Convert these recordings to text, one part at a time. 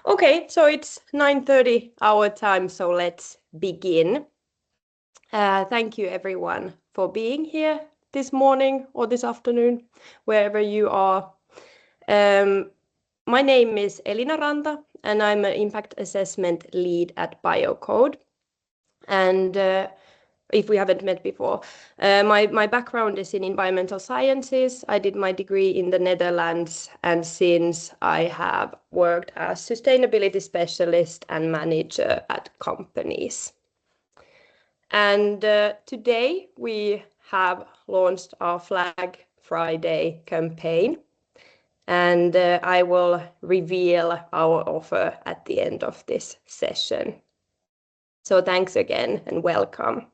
Okay, so it's 9:30 our time, so let's begin. Thank you everyone for being here this morning or this afternoon, wherever you are. My name is Elina Ranta, and I'm an impact assessment lead at Biocode. And if we haven't met before, my background is in environmental sciences. I did my degree in the Netherlands, and since I have worked as sustainability specialist and manager at companies. And today we have launched our Flag Friday campaign, and I will reveal our offer at the end of this session. So thanks again and welcome.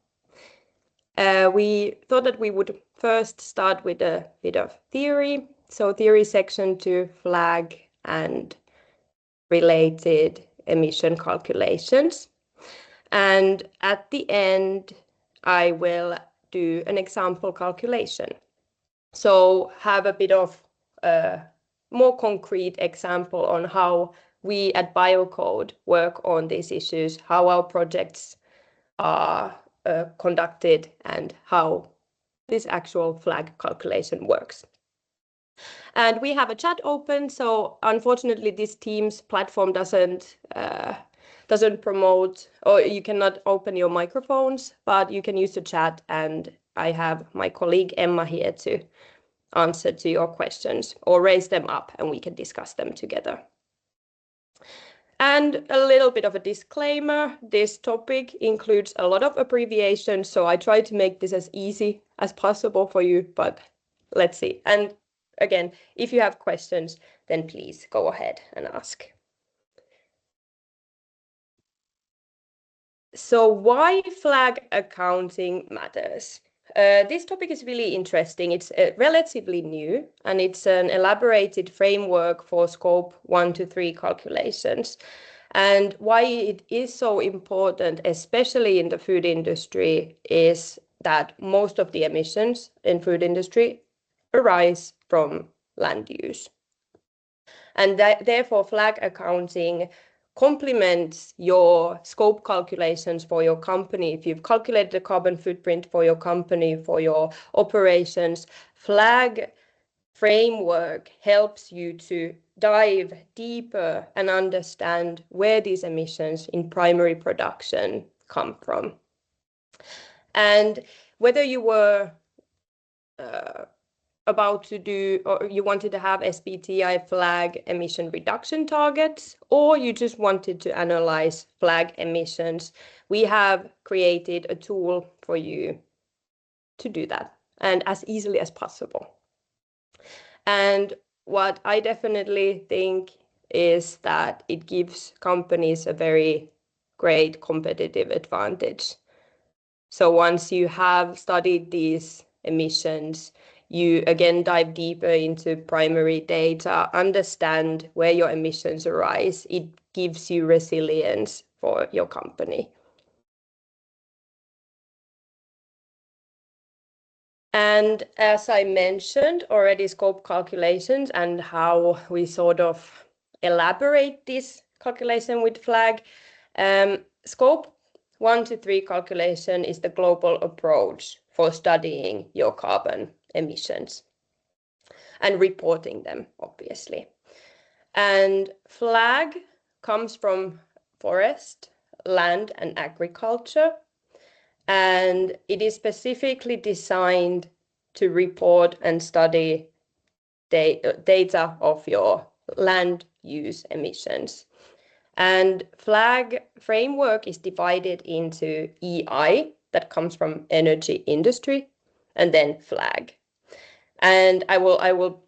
We thought that we would first start with a bit of theory. So theory section to flag and related emission calculations. And at the end, I will do an example calculation. So have a bit of more concrete example on how we at Biocode work on these issues, how our projects are conducted, and how this actual flag calculation works. And we have a chat open, so unfortunately this Teams platform doesn't promote, or you cannot open your microphones, but you can use the chat, and I have my colleague Emma here to answer to your questions or raise them up and we can discuss them together. And a little bit of a disclaimer, this topic includes a lot of abbreviations, so I try to make this as easy as possible for you, but let's see. And again, if you have questions, then please go ahead and ask. So why flag accounting matters? This topic is really interesting. It's relatively new, and it's an elaborated framework for scope 1 to 3 calculations. And why it is so important, especially in the food industry, is that most of the emissions in food industry arise from land use. And therefore, flag accounting complements your scope calculations for your company. If you've calculated the carbon footprint for your company, for your operations, flag framework helps you to dive deeper and understand where these emissions in primary production come from. And whether you were about to do, or you wanted to have SBTi flag emission reduction targets, or you just wanted to analyze flag emissions, we have created a tool for you to do that, and as easily as possible. And what I definitely think is that it gives companies a very great competitive advantage. So once you have studied these emissions, you again dive deeper into primary data, understand where your emissions arise. It gives you resilience for your company. And as I mentioned already, scope calculations and how we sort of elaborate this calculation with flag. Scope 1 to 3 calculation is the global approach for studying your carbon emissions and reporting them, obviously. And flag comes from forest, land, and agriculture. And it is specifically designed to report and study data of your land use emissions. And flag framework is divided into EI, that comes from energy industry, and then flag. And I will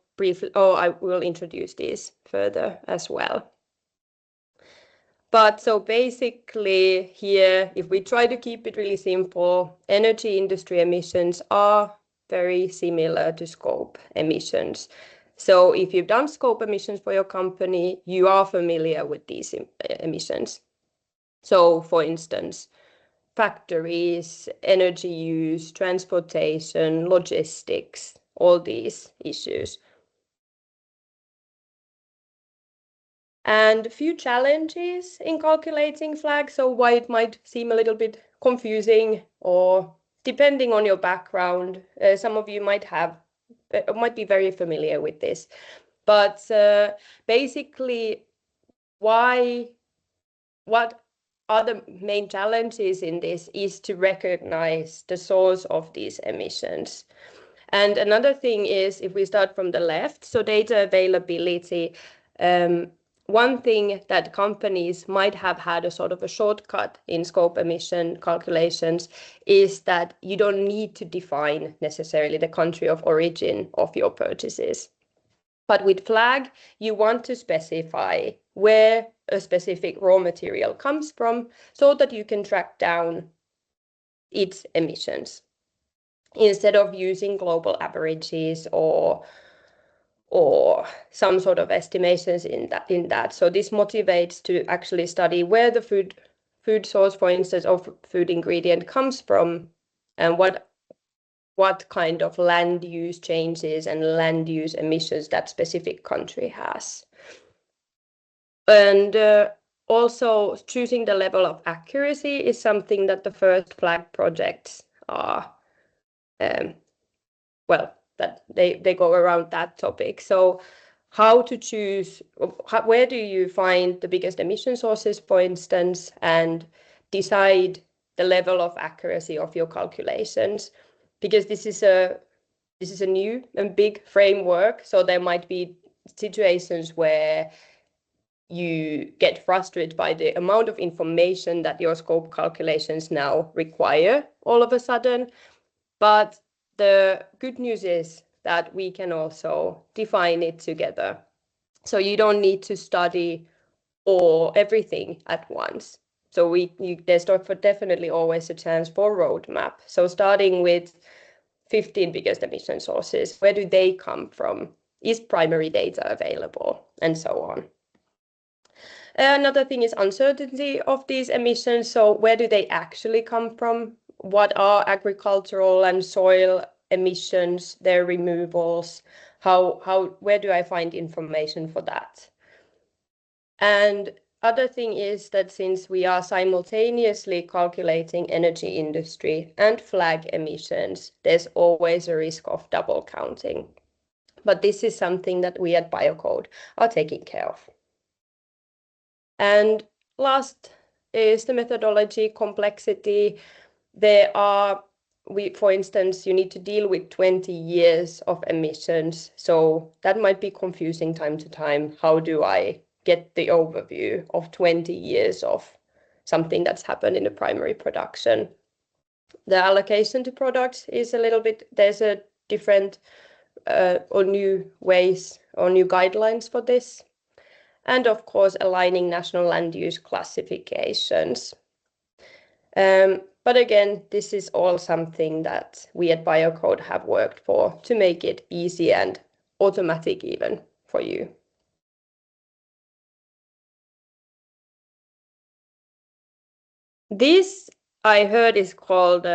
introduce these further as well. But so basically here, if we try to keep it really simple, energy industry emissions are very similar to scope emissions. So if you've done scope emissions for your company, you are familiar with these emissions. So for instance, factories, energy use, transportation, logistics, all these issues. And a few challenges in calculating flag, so why it might seem a little bit confusing, or depending on your background, some of you might be very familiar with this. But basically, what are the main challenges in this is to recognize the source of these emissions. And another thing is, if we start from the left, so data availability, one thing that companies might have had a sort of a shortcut in scope emission calculations is that you don't need to define necessarily the country of origin of your purchases. But with flag, you want to specify where a specific raw material comes from so that you can track down its emissions instead of using global averages or some sort of estimations in that. So this motivates to actually study where the food source, for instance, of food ingredient comes from, and what kind of land use changes and land use emissions that specific country has. And also choosing the level of accuracy is something that the first flag projects are, that they go around that topic. So how to choose, where do you find the biggest emission sources, for instance, and decide the level of accuracy of your calculations, because this is a new and big framework, so there might be situations where you get frustrated by the amount of information that your scope calculations now require all of a sudden. But the good news is that we can also define it together. So you don't need to study everything at once. So there's definitely always a chance for roadmap. So starting with 15 biggest emission sources, where do they come from? Is primary data available? And so on. Another thing is uncertainty of these emissions. So where do they actually come from? What are agricultural and soil emissions, their removals? Where do I find information for that? And other thing is that since we are simultaneously calculating energy industry and flag emissions, there's always a risk of double counting. But this is something that we at Biocode are taking care of. And last is the methodology complexity. For instance, you need to deal with 20 years of emissions. So that might be confusing time to time. How do I get the overview of 20 years of something that's happened in the primary production? The allocation to products is there's a different or new ways or new guidelines for this. And of course, aligning national land use classifications. But again, this is all something that we at Biocode have worked for to make it easy and automatic even for you. This I heard is called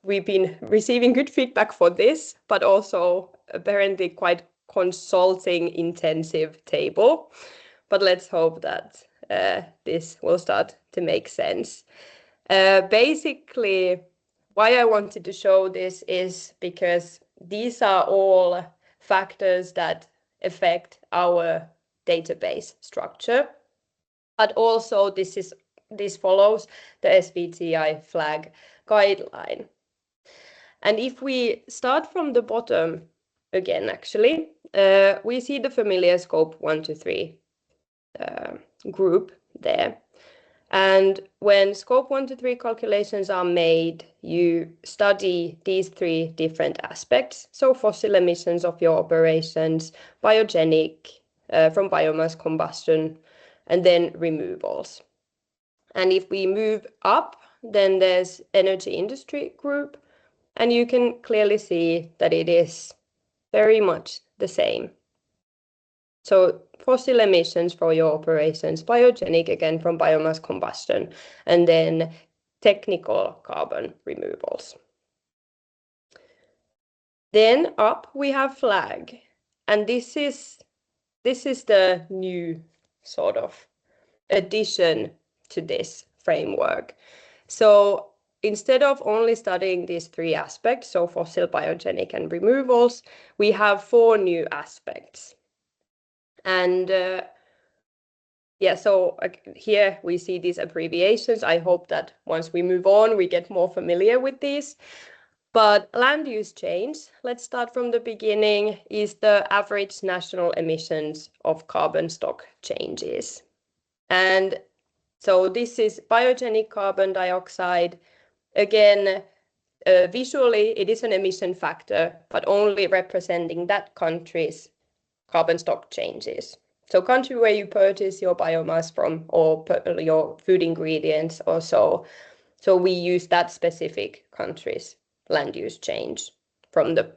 we've been receiving good feedback for this, but also apparently quite consulting intensive table. But let's hope that this will start to make sense. Basically, why I wanted to show this is because these are all factors that affect our database structure. But also this follows the SBTi flag guideline. And if we start from the bottom again, actually, we see the familiar scope 1 to 3 group there. And when scope 1 to 3 calculations are made, you study these 3 different aspects. So fossil emissions of your operations, biogenic from biomass combustion, and then removals. And if we move up, then there's energy industry group, and you can clearly see that it is very much the same. So fossil emissions for your operations, biogenic again from biomass combustion, and then technical carbon removals. Then up we have flag. And this is the new sort of addition to this framework. So instead of only studying these three aspects, so fossil, biogenic, and removals, we have 4 new aspects. And yeah, so here we see these abbreviations. I hope that once we move on, we get more familiar with these. But land use change, let's start from the beginning, is the average national emissions of carbon stock changes. And so this is biogenic carbon dioxide. Again, visually, it is an emission factor, but only representing that country's carbon stock changes. So country where you purchase your biomass from or your food ingredients or so. So we use that specific country's land use change from the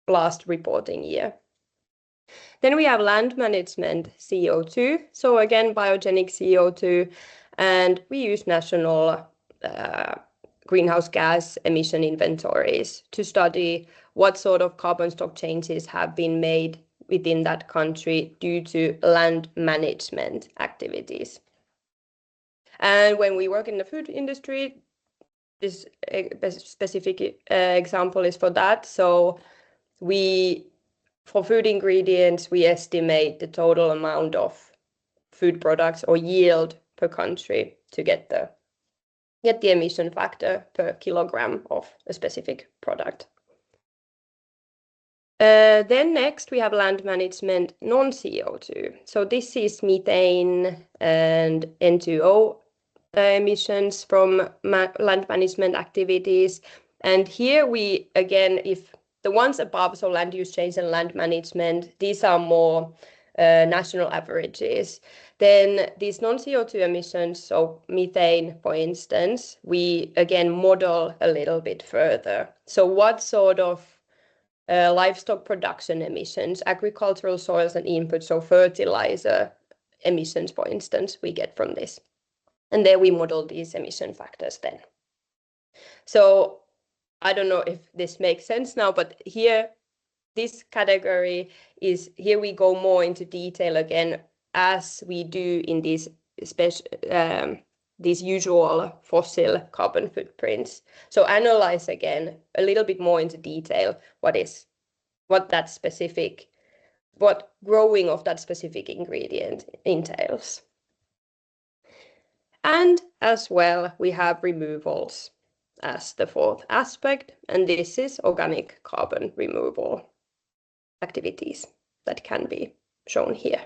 last reporting year. Then we have land management CO2. So again, biogenic CO2, and we use national greenhouse gas emission inventories to study what sort of carbon stock changes have been made within that country due to land management activities. And when we work in the food industry, this specific example is for that. So for food ingredients, we estimate the total amount of food products or yield per country to get the emission factor per kilogram of a specific product. Then next we have land management non-CO2. So this is methane and N2O emissions from land management activities. And here we, again, if the ones above, so land use change and land management, these are more national averages. Then these non-CO2 emissions, so methane, for instance, we again model a little bit further. So what sort of livestock production emissions, agricultural soils and inputs, so fertilizer emissions, for instance, we get from this. And there we model these emission factors then. So I don't know if this makes sense now, but here, this category is, here we go more into detail again, as we do in these usual fossil carbon footprints. So analyze again a little bit more into detail what growing of that specific ingredient entails. And as well, we have removals as the 4th aspect, and this is organic carbon removal activities that can be shown here.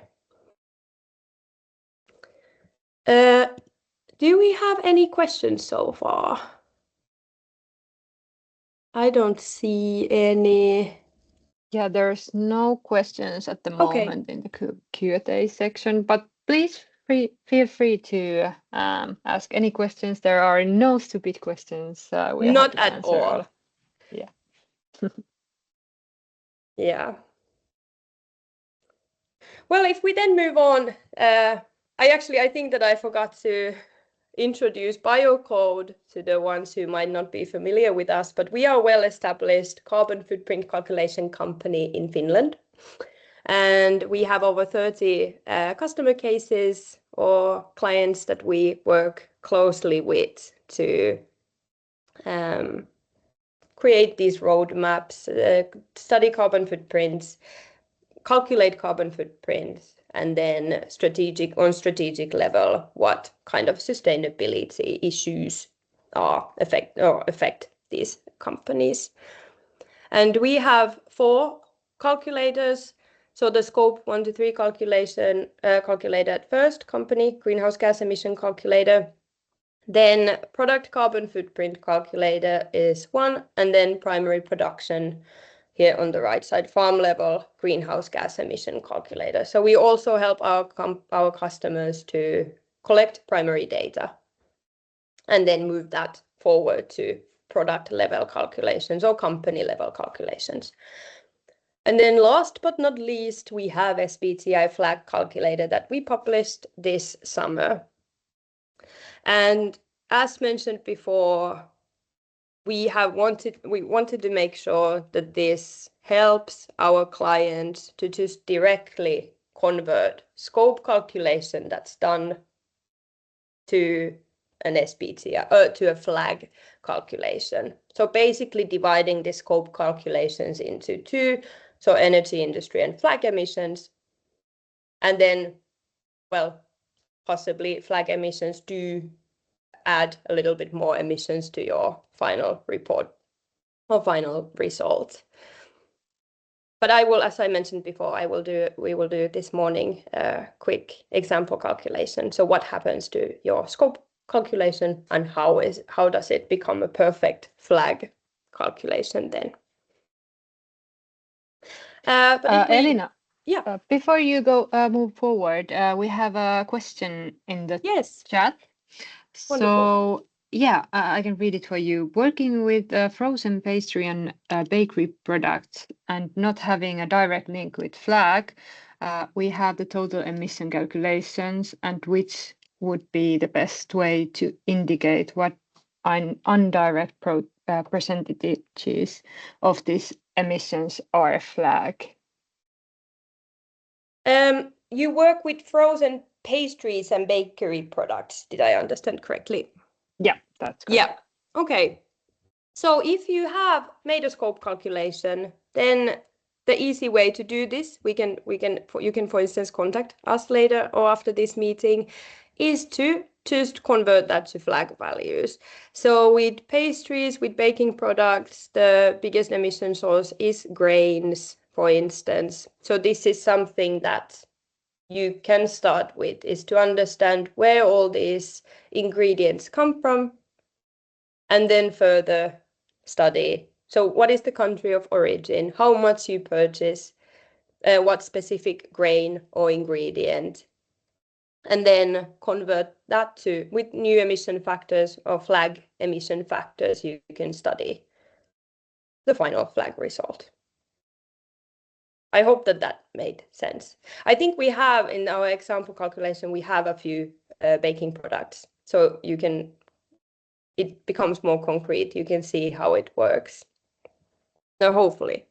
Do we have any questions so far? I don't see any. Yeah, there's no questions at the moment in the Q&A section, but please feel free to ask any questions. There are no stupid questions. We are not at all. Yeah. Yeah. Well, if we then move on, I think that I forgot to introduce Biocode to the ones who might not be familiar with us, but we are a well-established carbon footprint calculation company in Finland. And we have over 30 customer cases or clients that we work closely with to create these roadmaps, study carbon footprints, calculate carbon footprints, and then on strategic level, what kind of sustainability issues affect these companies. And we have 4 calculators. So the scope 1 to 3 calculator at first, company greenhouse gas emission calculator. Then product carbon footprint calculator is 1, and then primary production here on the right side, farm level greenhouse gas emission calculator. So we also help our customers to collect primary data and then move that forward to product level calculations or company level calculations. And then last but not least, we have SBTi flag calculator that we published this summer. And as mentioned before, we wanted to make sure that this helps our clients to just directly convert scope calculation that's done to an SBTI, to a flag calculation. So basically dividing the scope calculations into two, so energy industry and flag emissions. And then, well, possibly flag emissions do add a little bit more emissions to your final report or final result. But I will, as I mentioned before, we will do this morning a quick example calculation. So what happens to your scope calculation and how does it become a perfect flag calculation then? Elina, yeah. Before you move forward, we have a question in the chat. Wonderful. So yeah, I can read it for you. Working with frozen pastry and bakery products and not having a direct link with flag, we have the total emission calculations and which would be the best way to indicate what an indirect percentages of these emissions are flag. You work with frozen pastries and bakery products. Did I understand correctly? Yeah, that's correct. Yeah. Okay. So if you have made a scope calculation, then the easy way to do this, you can for instance contact us later or after this meeting, is to just convert that to flag values. So with pastries, with baking products, the biggest emission source is grains, for instance. So this is something that you can start with, is to understand where all these ingredients come from, and then further study. So what is the country of origin, how much you purchase, what specific grain or ingredient, and then convert that to, with new emission factors or flag emission factors, you can study the final flag result. I hope that made sense. I think we have in our example calculation, we have a few baking products. So it becomes more concrete. You can see how it works. No, hopefully.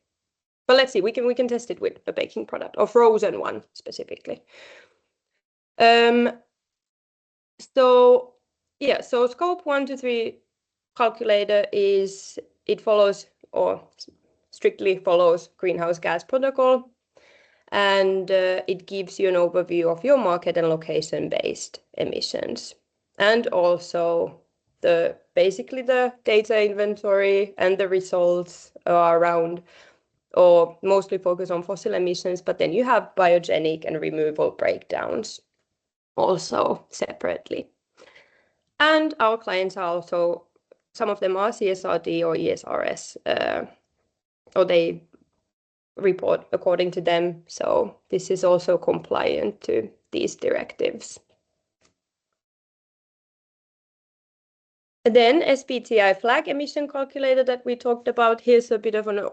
But let's see, we can test it with a baking product or frozen one specifically. So yeah, so scope 1 to 3 calculator follows or strictly follows greenhouse gas protocol, and it gives you an overview of your market and location based emissions, and also basically the data inventory and the results are around, or mostly focus on fossil emissions, but then you have biogenic and removal breakdowns also separately. And our clients are also, some of them are CSRD or ESRS, or they report according to them. So this is also compliant to these directives. And then SBTI flag emission calculator that we talked about. Here's a bit of a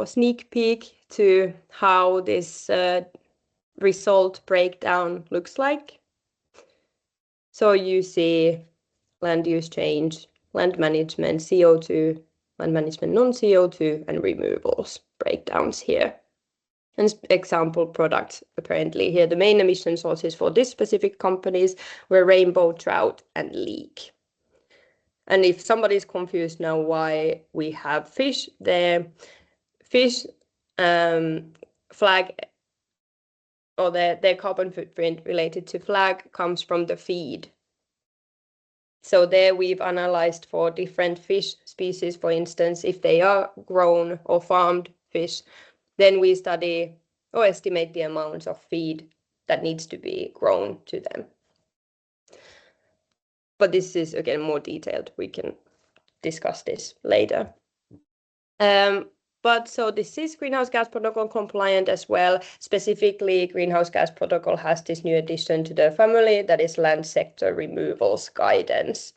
sneak peek to how this result breakdown looks like. So you see land use change, land management, CO2, land management non-CO2, and removals breakdowns here. And example products apparently here. The main emission sources for this specific companies were rainbow trout and leek. And if somebody is confused now why we have fish there, fish flag, or their carbon footprint related to flag comes from the feed. So there we've analyzed for different fish species, for instance, if they are grown or farmed fish, then we study or estimate the amounts of feed that needs to be grown to them. But this is again more detailed. We can discuss this later. But so this is greenhouse gas protocol compliant as well. Specifically, greenhouse gas protocol has this new addition to the family, that is land sector removals guidance.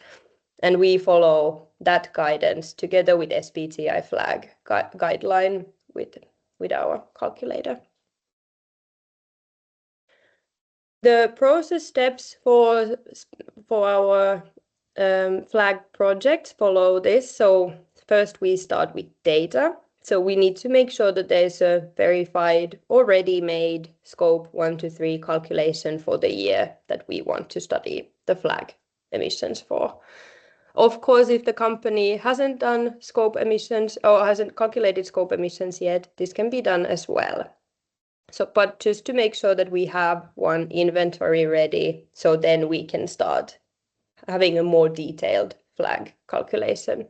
And we follow that guidance together with SBTI flag guideline with our calculator. The process steps for our flag projects follow this. So first we start with data. So we need to make sure that there's a verified, already made scope 1 to 3 calculation for the year that we want to study the flag emissions for. Of course, if the company hasn't done scope emissions or hasn't calculated scope emissions yet, this can be done as well. So, but just to make sure that we have one inventory ready, so then we can start having a more detailed flag calculation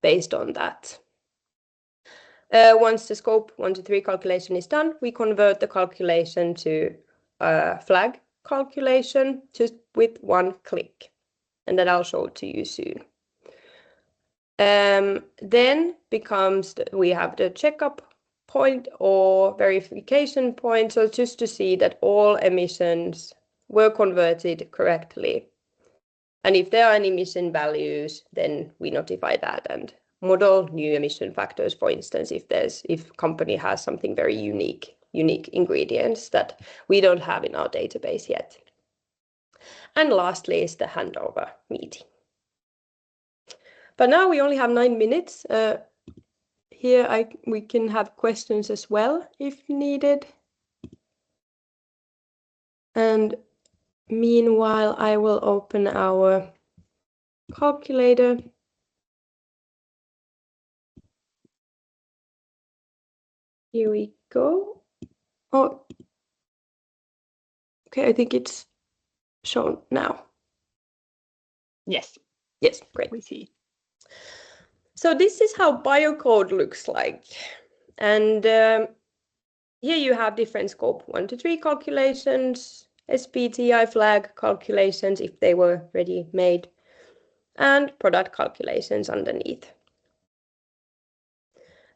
based on that. Once the scope 1 to 3 calculation is done, we convert the calculation to a flag calculation just with one click, and that I'll show to you soon. Then we have the checkup point or verification point, so just to see that all emissions were converted correctly. And if there are any emission values, then we notify that and model new emission factors, for instance, if company has something very unique ingredients that we don't have in our database yet. And lastly is the handover meeting. But now we only have 9 minutes. Here we can have questions as well if needed. And meanwhile, I will open our calculator. Here we go. Oh, okay, I think it's shown now. Yes. Yes, great. We see. So this is how Biocode looks like. And here you have different scope 1 to 3 calculations, SBTI flag calculations if they were ready made, and product calculations underneath.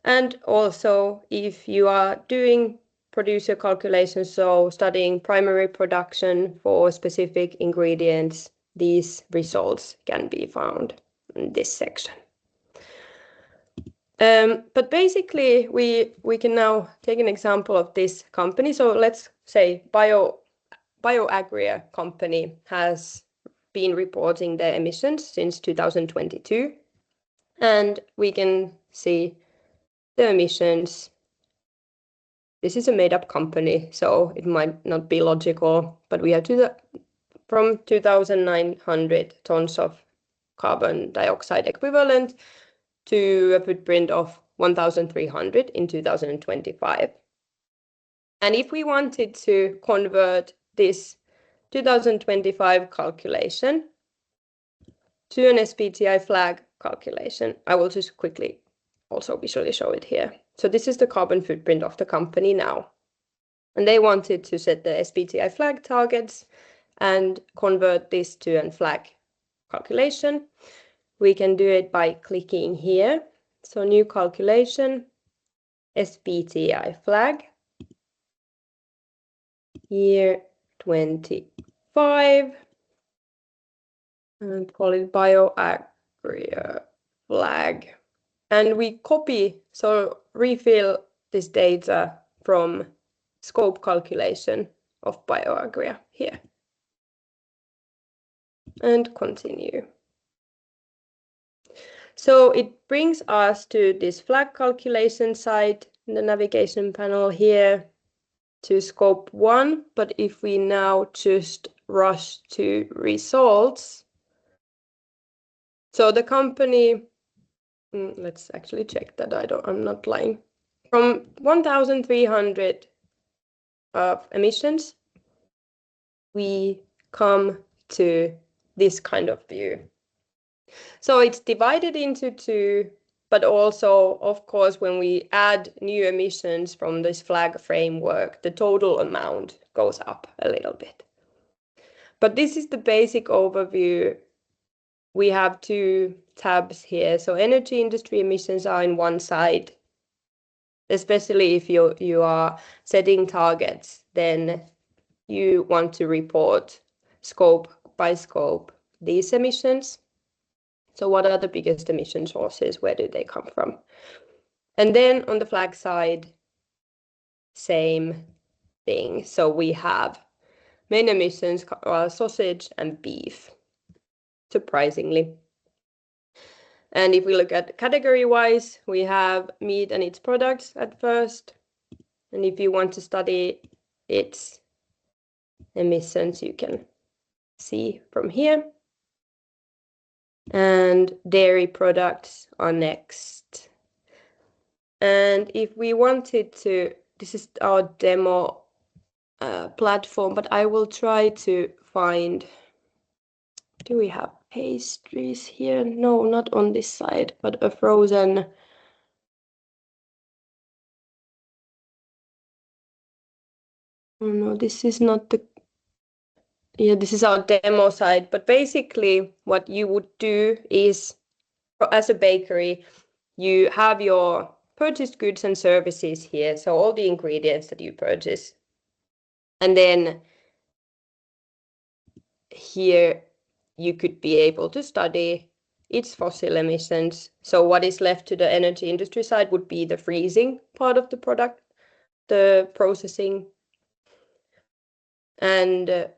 And also if you are doing producer calculations, so studying primary production for specific ingredients, these results can be found in this section. But basically, we can now take an example of this company. So let's say BioAgria company has been reporting their emissions since 2022, and we can see the emissions. This is a made-up company, so it might not be logical, but we have from 2,900 tons of carbon dioxide equivalent to a footprint of 1,300 in 2025. And if we wanted to convert this 2025 calculation to an SBTI flag calculation, I will just quickly also visually show it here. So this is the carbon footprint of the company now. And they wanted to set the SBTI flag targets and convert this to a flag calculation. We can do it by clicking here. So new calculation, SBTI flag, year 25, and call it BioAgria flag. And we copy, so refill this data from scope calculation of BioAgria here. And continue. So it brings us to this flag calculation site in the navigation panel here to scope 1. But if we now just rush to results, so the company, let's actually check that I'm not lying. From 1,300 of emissions, we come to this kind of view. So it's divided into 2, but also, of course, when we add new emissions from this flag framework, the total amount goes up a little bit. But this is the basic overview. We have 2 tabs here. So energy industry emissions are in one side, especially if you are setting targets, then you want to report scope by scope these emissions. So what are the biggest emission sources? Where do they come from? And then on the flag side, same thing. So we have main emissions, sausage and beef. surprisingly. And if we look at category-wise, we have meat and its products at first. And if you want to study its emissions, you can see from here. And dairy products are next. And if we wanted to, this is our demo platform, but I will try to find, do we have pastries here? No, not on this side, but a frozen. Oh no, this is not the, yeah, this is our demo side. But basically what you would do is, as a bakery, you have your purchased goods and services here. So all the ingredients that you purchase. And then here you could be able to study its fossil emissions. So what is left to the energy industry side would be the freezing part of the product, the processing, and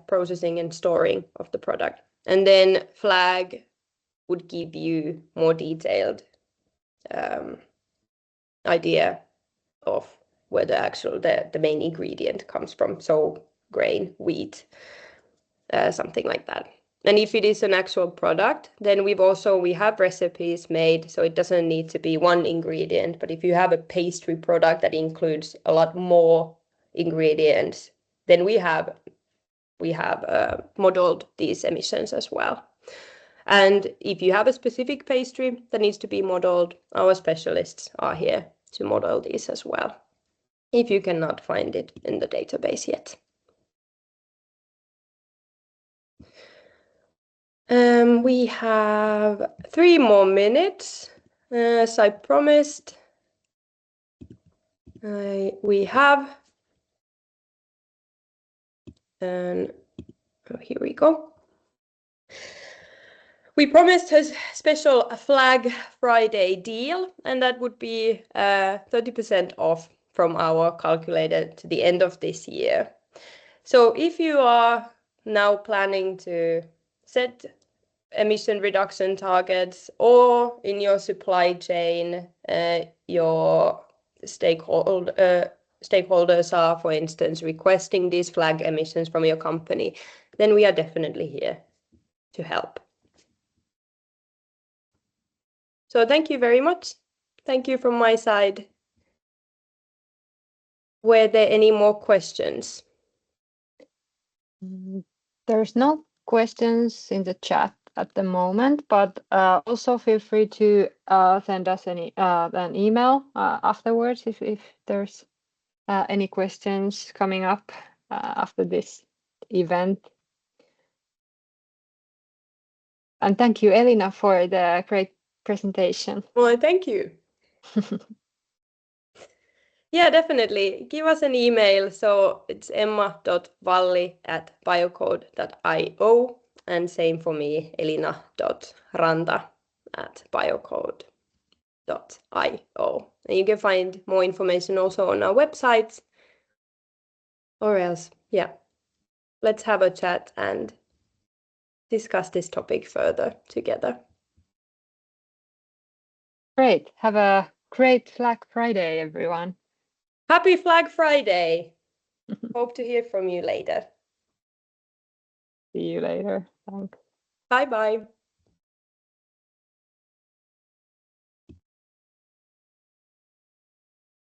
processing and storing of the product. And then FLAG would give you more detailed idea of where the actual the main ingredient comes from. So grain, wheat, something like that. And if it is an actual product, then we have recipes made, so it doesn't need to be one ingredient. But if you have a pastry product that includes a lot more ingredients, then we have modeled these emissions as well. And if you have a specific pastry that needs to be modeled, our specialists are here to model these as well, if you cannot find it in the database yet. We have 3 more minutes, as I promised. We have, and here we go. We promised a special Flag Friday deal, and that would be 30% off from our calculator to the end of this year. So if you are now planning to set emission reduction targets, or in your supply chain, your stakeholders are, for instance, requesting these flag emissions from your company, then we are definitely here to help. So thank you very much. Thank you from my side. Were there any more questions? There's no questions in the chat at the moment, but also feel free to send us an email afterwards if there's any questions coming up after this event. And thank you, Elina, for the great presentation. Well, thank you. Yeah, definitely. Give us an email. So it's emma.valli@biocode.io, and same for me, elina.ranta@biocode.io. And you can find more information also on our website. Or else, yeah, let's have a chat and discuss this topic further together. Great. Have a great Flag Friday, everyone. Happy Flag Friday. Hope to hear from you later. See you later. Thanks. Bye-bye.